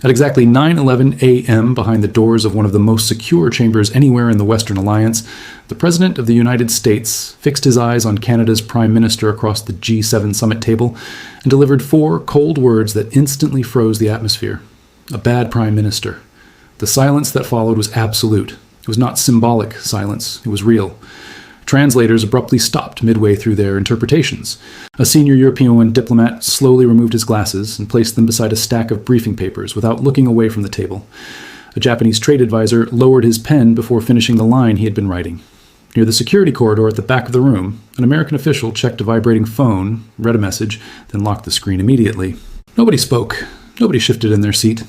At exactly 9:11 a.m., behind the doors of one of the most secure chambers anywhere in the Western Alliance, the President of the United States fixed his eyes on Canada's Prime Minister across the G7 summit table and delivered 4 cold words that instantly froze the atmosphere. A bad Prime Minister. The silence that followed was absolute. It was not symbolic silence, it was real. Translators abruptly stopped midway through their interpretations. A senior European diplomat slowly removed his glasses and placed them beside a stack of briefing papers without looking away from the table. A Japanese trade advisor lowered his pen before finishing the line he had been writing. Near the security corridor at the back of the room, an American official checked a vibrating phone, read a message, then locked the screen immediately. Nobody spoke. Nobody shifted in their seat.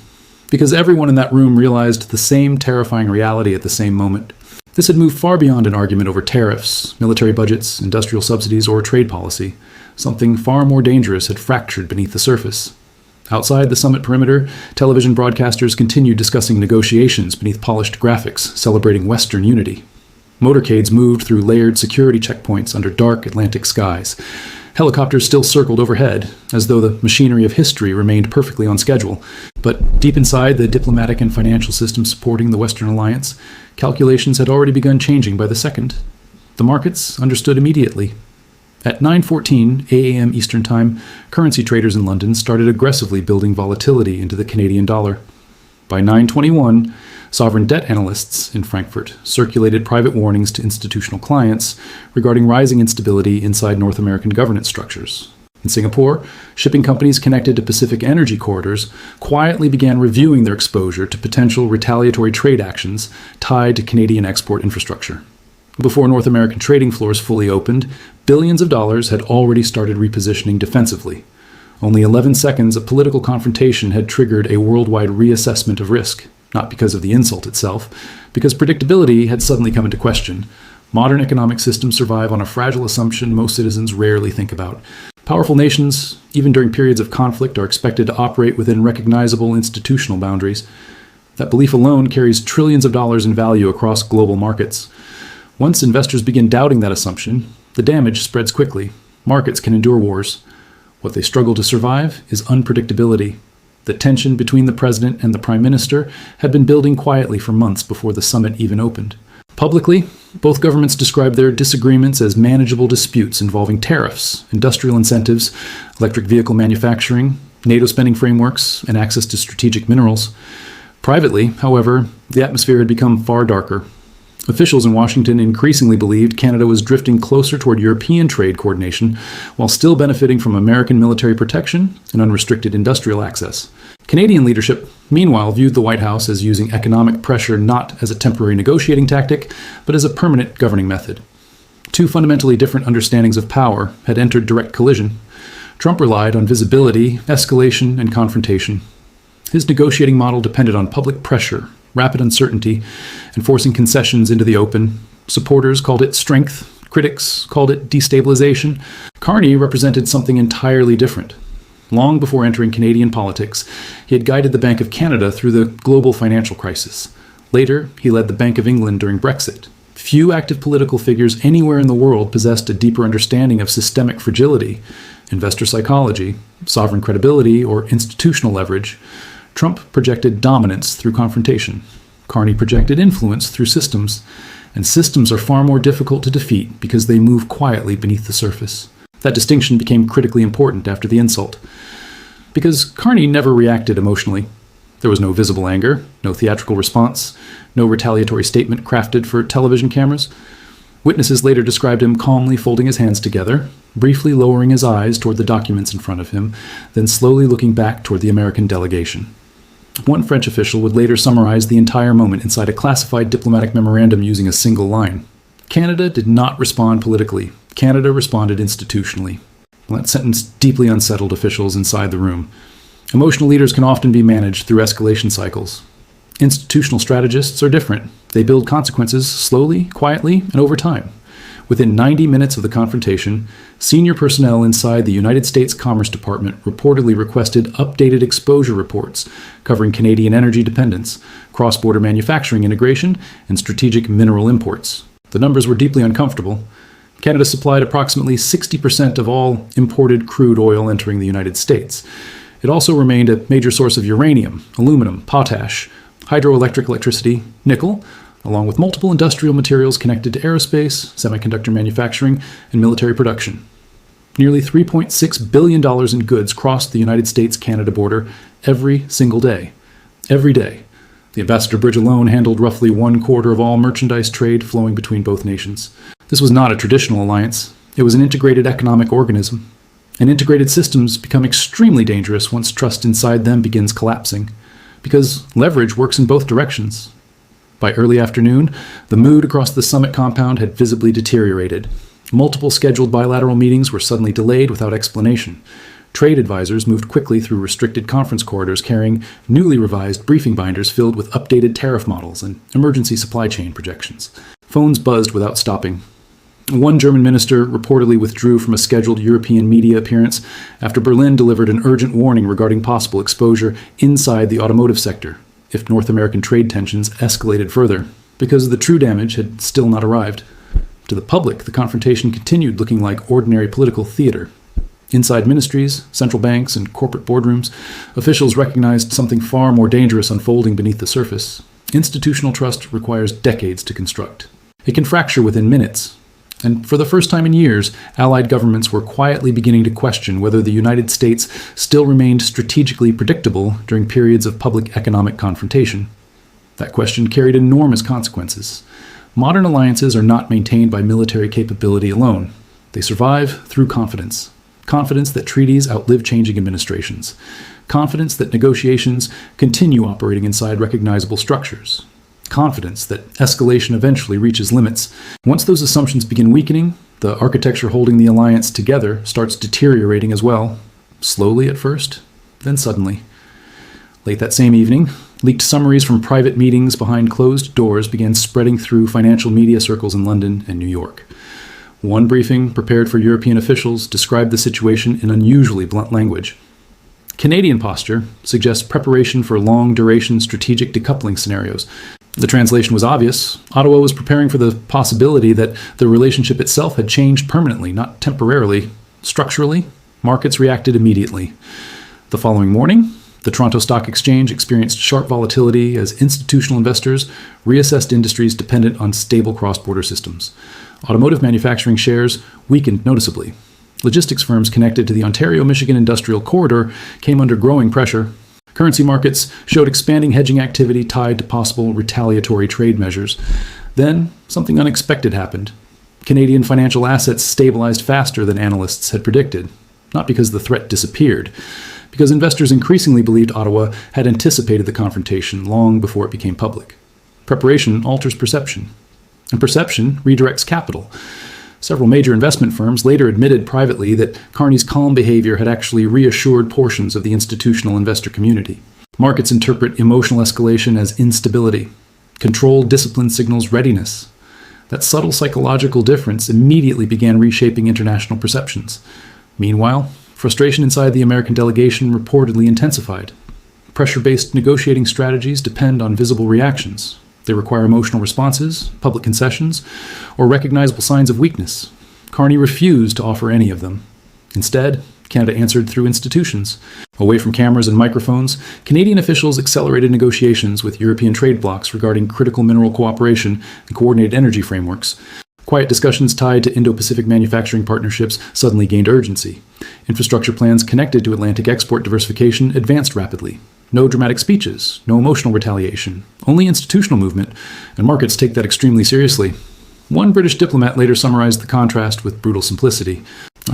Because everyone in that room realized the same terrifying reality at the same moment. This had moved far beyond an argument over tariffs, military budgets, industrial subsidies, or trade policy. Something far more dangerous had fractured beneath the surface. Outside the summit perimeter, television broadcasters continued discussing negotiations beneath polished graphics celebrating Western unity. Motorcades moved through layered security checkpoints under dark Atlantic skies. Helicopters still circled overhead, as though the machinery of history remained perfectly on schedule. But deep inside the diplomatic and financial system supporting the Western Alliance, calculations had already begun changing by the second. The markets understood immediately. At 9:14 a.m. Eastern Time, currency traders in London started aggressively building volatility into the Canadian dollar. By 9:21, sovereign debt analysts in Frankfurt circulated private warnings to institutional clients regarding rising instability inside North American governance structures. In Singapore, shipping companies connected to Pacific energy corridors quietly began reviewing their exposure to potential retaliatory trade actions tied to Canadian export infrastructure. Before North American trading floors fully opened, billions of dollars had already started repositioning defensively. Only 11 seconds of political confrontation had triggered a worldwide reassessment of risk, not because of the insult itself, because predictability had suddenly come into question. Modern economic systems survive on a fragile assumption most citizens rarely think about. Powerful nations, even during periods of conflict, are expected to operate within recognizable institutional boundaries. That belief alone carries trillions of dollars in value across global markets. Once investors begin doubting that assumption, the damage spreads quickly. Markets can endure wars. What they struggle to survive is unpredictability. The tension between the president and the prime minister had been building quietly for months before the summit even opened. Publicly, both governments described their disagreements as manageable disputes involving tariffs, industrial incentives, electric vehicle manufacturing, NATO spending frameworks, and access to strategic minerals. Privately, however, the atmosphere had become far darker. Officials in Washington increasingly believed Canada was drifting closer toward European trade coordination while still benefiting from American military protection and unrestricted industrial access. Canadian leadership, meanwhile, viewed the White House as using economic pressure not as a temporary negotiating tactic, but as a permanent governing method. Two fundamentally different understandings of power had entered direct collision. Trump relied on visibility, escalation, and confrontation. His negotiating model depended on public pressure, rapid uncertainty, and forcing concessions into the open. Supporters called it strength. Critics called it destabilization. Carney represented something entirely different. Long before entering Canadian politics, he had guided the Bank of Canada through the global financial crisis. Later, he led the Bank of England during Brexit. Few active political figures anywhere in the world possessed a deeper understanding of systemic fragility, investor psychology, sovereign credibility, or institutional leverage. Trump projected dominance through confrontation. Carney projected influence through systems. And systems are far more difficult to defeat because they move quietly beneath the surface. That distinction became critically important after the insult. Because Carney never reacted emotionally. There was no visible anger, no theatrical response, no retaliatory statement crafted for television cameras. Witnesses later described him calmly folding his hands together, briefly lowering his eyes toward the documents in front of him, then slowly looking back toward the American delegation. One French official would later summarize the entire moment inside a classified diplomatic memorandum using a single line. Canada did not respond politically. Canada responded institutionally. Well, that sentence deeply unsettled officials inside the room. Emotional leaders can often be managed through escalation cycles. Institutional strategists are different. They build consequences slowly, quietly, and over time. Within 90 minutes of the confrontation, senior personnel inside the United States Commerce Department reportedly requested updated exposure reports covering Canadian energy dependence, cross-border manufacturing integration, and strategic mineral imports. The numbers were deeply uncomfortable. Canada supplied approximately 60% of all imported crude oil entering the United States. It also remained a major source of uranium, aluminum, potash, hydroelectric electricity, nickel, along with multiple industrial materials connected to aerospace, semiconductor manufacturing, and military production. Nearly $3.6 billion in goods crossed the United States-Canada border every single day. Every day. The Ambassador Bridge alone handled roughly 1/4 of all merchandise trade flowing between both nations. This was not a traditional alliance. It was an integrated economic organism. And integrated systems become extremely dangerous once trust inside them begins collapsing, because leverage works in both directions. By early afternoon, the mood across the summit compound had visibly deteriorated. Multiple scheduled bilateral meetings were suddenly delayed without explanation. Trade advisors moved quickly through restricted conference corridors carrying newly revised briefing binders filled with updated tariff models and emergency supply chain projections. Phones buzzed without stopping. One German minister reportedly withdrew from a scheduled European media appearance after Berlin delivered an urgent warning regarding possible exposure inside the automotive sector if North American trade tensions escalated further, because the true damage had still not arrived. To the public, the confrontation continued looking like ordinary political theater. Inside ministries, central banks, and corporate boardrooms, officials recognized something far more dangerous unfolding beneath the surface. Institutional trust requires decades to construct. It can fracture within minutes. And for the first time in years, Allied governments were quietly beginning to question whether the United States still remained strategically predictable during periods of public economic confrontation. That question carried enormous consequences. Modern alliances are not maintained by military capability alone. They survive through confidence. Confidence that treaties outlive changing administrations. Confidence that negotiations continue operating inside recognizable structures. Confidence that escalation eventually reaches limits. Once those assumptions begin weakening, the architecture holding the alliance together starts deteriorating as well. Slowly at first, then suddenly. Late that same evening, leaked summaries from private meetings behind closed doors began spreading through financial media circles in London and New York. One briefing, prepared for European officials, described the situation in unusually blunt language. Canadian posture suggests preparation for long-duration strategic decoupling scenarios. The translation was obvious. Ottawa was preparing for the possibility that the relationship itself had changed permanently, not temporarily. Structurally, markets reacted immediately. The following morning, the Toronto Stock Exchange experienced sharp volatility as institutional investors reassessed industries dependent on stable cross-border systems. Automotive manufacturing shares weakened noticeably. Logistics firms connected to the Ontario-Michigan Industrial Corridor came under growing pressure. Currency markets showed expanding hedging activity tied to possible retaliatory trade measures. Then, something unexpected happened. Canadian financial assets stabilized faster than analysts had predicted, not because the threat disappeared, because investors increasingly believed Ottawa had anticipated the confrontation long before it became public. Preparation alters perception, and perception redirects capital. Several major investment firms later admitted privately that Carney's calm behavior had actually reassured portions of the institutional investor community. Markets interpret emotional escalation as instability. Controlled discipline signals readiness. That subtle psychological difference immediately began reshaping international perceptions. Meanwhile, frustration inside the American delegation reportedly intensified. Pressure-based negotiating strategies depend on visible reactions. They require emotional responses, public concessions, or recognizable signs of weakness. Carney refused to offer any of them. Instead, Canada answered through institutions. Away from cameras and microphones, Canadian officials accelerated negotiations with European trade blocs regarding critical mineral cooperation and coordinated energy frameworks. Quiet discussions tied to Indo-Pacific manufacturing partnerships suddenly gained urgency. Infrastructure plans connected to Atlantic export diversification advanced rapidly. No dramatic speeches, no emotional retaliation, only institutional movement, and markets take that extremely seriously. One British diplomat later summarized the contrast with brutal simplicity.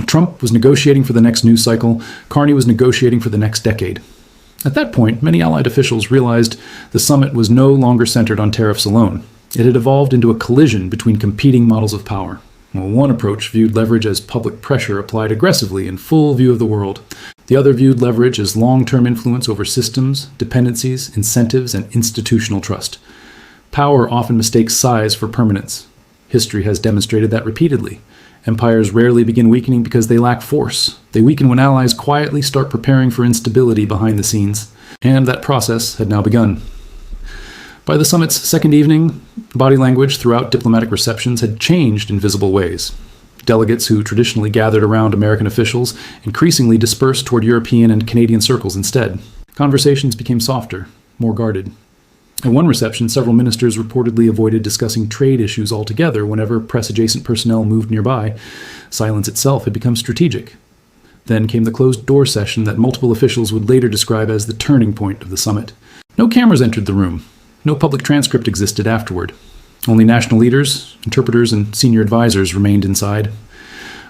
Trump was negotiating for the next news cycle, Carney was negotiating for the next decade. At that point, many Allied officials realized the summit was no longer centered on tariffs alone. It had evolved into a collision between competing models of power. One approach viewed leverage as public pressure applied aggressively in full view of the world. The other viewed leverage as long-term influence over systems, dependencies, incentives, and institutional trust. Power often mistakes size for permanence. History has demonstrated that repeatedly. Empires rarely begin weakening because they lack force. They weaken when allies quietly start preparing for instability behind the scenes. And that process had now begun. By the summit's second evening, body language throughout diplomatic receptions had changed in visible ways. Delegates who traditionally gathered around American officials increasingly dispersed toward European and Canadian circles instead. Conversations became softer, more guarded. At one reception, several ministers reportedly avoided discussing trade issues altogether whenever press-adjacent personnel moved nearby. Silence itself had become strategic. Then came the closed-door session that multiple officials would later describe as the turning point of the summit. No cameras entered the room. No public transcript existed afterward. Only national leaders, interpreters, and senior advisors remained inside.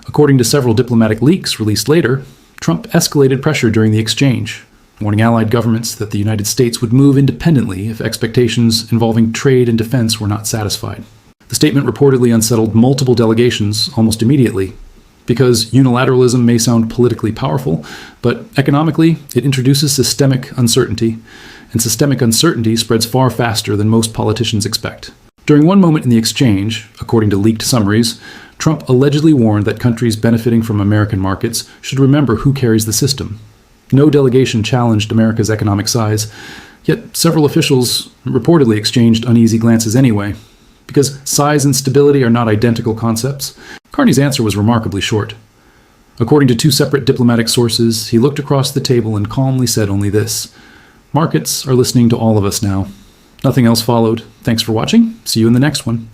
According to several diplomatic leaks released later, Trump escalated pressure during the exchange, warning allied governments that the United States would move independently if expectations involving trade and defense were not satisfied. The statement reportedly unsettled multiple delegations almost immediately, because unilateralism may sound politically powerful, but economically it introduces systemic uncertainty, and systemic uncertainty spreads far faster than most politicians expect. During one moment in the exchange, according to leaked summaries, Trump allegedly warned that countries benefiting from American markets should remember who carries the system. No delegation challenged America's economic size, yet several officials reportedly exchanged uneasy glances anyway. Because size and stability are not identical concepts, Carney's answer was remarkably short. According to two separate diplomatic sources, he looked across the table and calmly said only this: "Markets are listening to all of us now." Nothing else followed. Thanks for watching. See you in the next one.